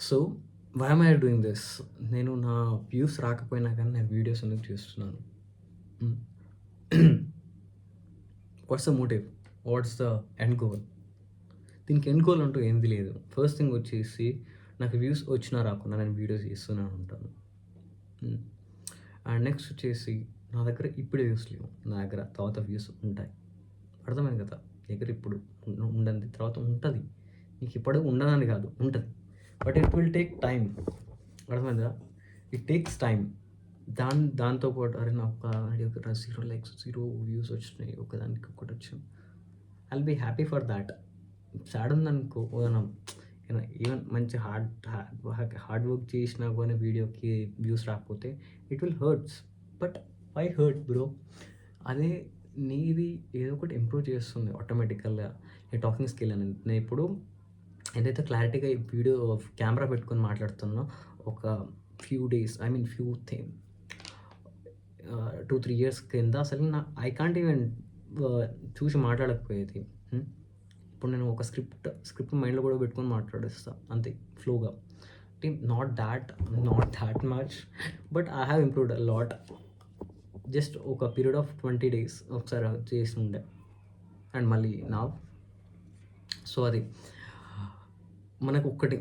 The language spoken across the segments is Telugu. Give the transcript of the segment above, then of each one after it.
So why am I doing this? నేను నా వ్యూస్ రాకపోయినా కానీ నేను వీడియోస్ ఎందుకు చేస్తున్నాను? What's the motive? What's the end goal? దీనికి ఎండ్ గోల్ అంటూ ఏంది లేదు. ఫస్ట్ థింగ్ వచ్చేసి నాకు వ్యూస్ వచ్చినా రాకున్నా నేను వీడియోస్ చేస్తూనే ఉంటాను. అండ్ నెక్స్ట్ వచ్చేసి నా దగ్గర ఇప్పుడు వ్యూస్ లేవు, నా దగ్గర తర్వాత వ్యూస్ ఉంటాయి. అర్థమైంది కదా? దగ్గర ఇప్పుడు ఉండండి, తర్వాత ఉంటుంది. నీకు ఇప్పుడు ఉండదని కాదు, ఉంటుంది. But it will take time. అర్థమైందా? It takes time. దాంతో పాటు అరే నా ఒక 0 లైక్స్ 0 వ్యూస్ వచ్చినాయి, ఒకదానికి ఒకటి వచ్చింది, I will be happy for that. Sad ఉందనుకో, ఈవెన్ మంచి హార్డ్ వర్క్ చేసినా కానీ వీడియోకి వ్యూస్ రాకపోతే it will hurts. But why hurt bro? అదే నీది ఏదో ఒకటి ఇంప్రూవ్ చేస్తుంది ఆటోమేటికల్గా. నీ టాకింగ్ స్కిల్ అనేది నేను ఇప్పుడు ఏదైతే క్లారిటీగా ఈ వీడియో కెమెరా పెట్టుకొని మాట్లాడుతున్నా, ఒక ఫ్యూ డేస్ ఫ్యూ 2-3 ఇయర్స్ కింద అసలు ఐ కాంట్ ఈవెన్ చూసి మాట్లాడకపోయేది. ఇప్పుడు నేను ఒక స్క్రిప్ట్ మైండ్లో కూడా పెట్టుకొని మాట్లాడేస్తా అంతే ఫ్లోగా. Not that much, but I have improved a lot. Just ఒక పీరియడ్ ఆఫ్ 20 days ఒకసారి చేసి ఉండే, అండ్ మళ్ళీ నా. సో అది మనకు ఒక్కటి,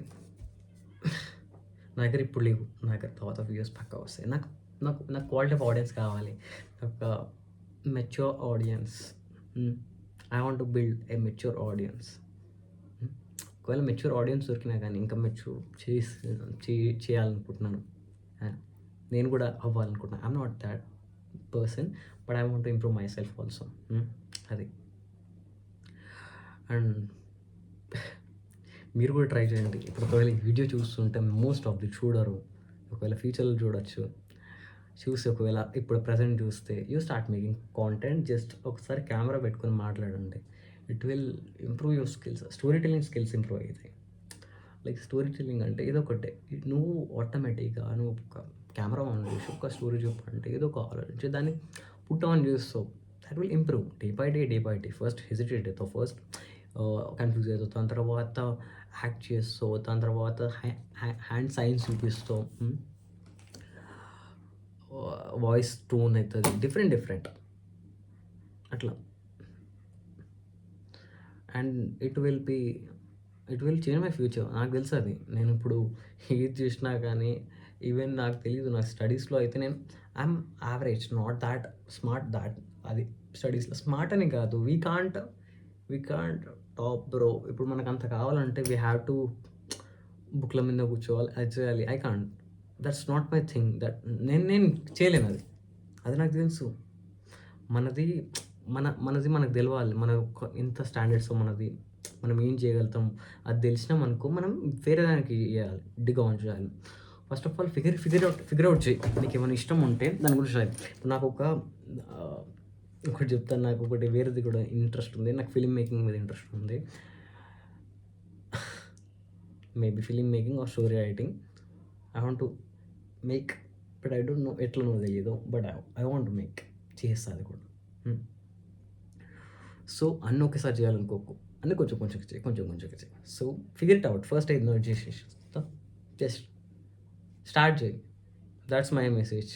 నా దగ్గర ఇప్పుడు లేవు, నా దగ్గర తర్వాత వ్యూస్ పక్కా వస్తాయి. నాకు నాకు నాకు క్వాలిటీ ఆఫ్ ఆడియన్స్ కావాలి, ఒక mature audience. I want to build a mature audience. ఒకవేళ మెచ్యూర్ ఆడియన్స్ దొరికినా కానీ ఇంకా మెచ్యూర్ చేయాలనుకుంటున్నాను. నేను కూడా అవ్వాలనుకుంటున్నాను. I'm not that person, but I want to improve myself also. అది. అండ్ మీరు కూడా ట్రై చేయండి. ఇప్పుడు ఒకవేళ ఈ వీడియో చూస్తుంటే మోస్ట్ ఆఫ్ ది చూడరు, ఒకవేళ ఫ్యూచర్లో చూడొచ్చు. చూసి ఒకవేళ ఇప్పుడు ప్రజెంట్ చూస్తే you start making content. Just ఒకసారి కెమెరా పెట్టుకొని మాట్లాడండి. It will improve your skills. Story telling skills improve అవుతాయి. లైక్ స్టోరీ టెల్లింగ్ అంటే ఏదో ఒకటే, నువ్వు ఆటోమేటిక్గా నువ్వు ఒక కెమెరా ఆన్ చేసి ఒక స్టోరీ చెప్పంటే ఏదో ఒక ఆలోచించి దాన్ని పుట్ ఆన్ చేస్తావు. That will improve day by day. First hesitate అవుతావు, ఫస్ట్ కన్ఫ్యూజ్ అవుతావు, దాని తర్వాత యాక్ట్ చేస్తావు, దాని తర్వాత హ్యాండ్ సైన్స్ చూపిస్తావు, వాయిస్ టోన్ అవుతుంది డిఫరెంట్ అట్లా. And it will change my future. నాకు తెలుసు అది. నేను ఇప్పుడు ఏది చేసినా కానీ ఈవెన్ నాకు తెలియదు, నాకు స్టడీస్లో అయితే నేను I'm average, not that smart. That అది స్టడీస్లో స్మార్ట్ అని కాదు, వీ కాంట్ టాప్ బ్రో. ఇప్పుడు మనకు అంత కావాలంటే వీ హ్యావ్ టు బుక్ల మీద కూర్చోవాలి, అది చేయాలి. I can't, that's not my thing. నేను చేయలేను అది. అది నాకు తెలుసు. మనది మనకు తెలవాలి, మన ఎంత స్టాండర్డ్స్ మనది, మనం ఏం చేయగలుగుతాం అది తెలిసినా మనకు మనం వేరే దానికి చేయాలి, డిగ్ ఆన్ చేయాలి. First of all figure out చేయి. నీకు ఏమైనా ఇష్టం ఉంటే దాని గురించి చేయాలి. నాకు ఒకటి చెప్తాను, నాకు ఒకటి వేరేది కూడా ఇంట్రెస్ట్ ఉంది. నాకు ఫిలిం మేకింగ్ మీద ఇంట్రెస్ట్ ఉంది. Maybe film making or story writing. I want to make, but I don't know ఎట్లనో తెలియదు, but I want to make. చేస్తాను అది కూడా. సో అన్నీ ఒకేసారి చేయాలనుకోకు, అన్నీ కొంచెం చేయి. So figure it out. First అయితే చేసేసి జస్ట్ స్టార్ట్ చేయి. That's my message.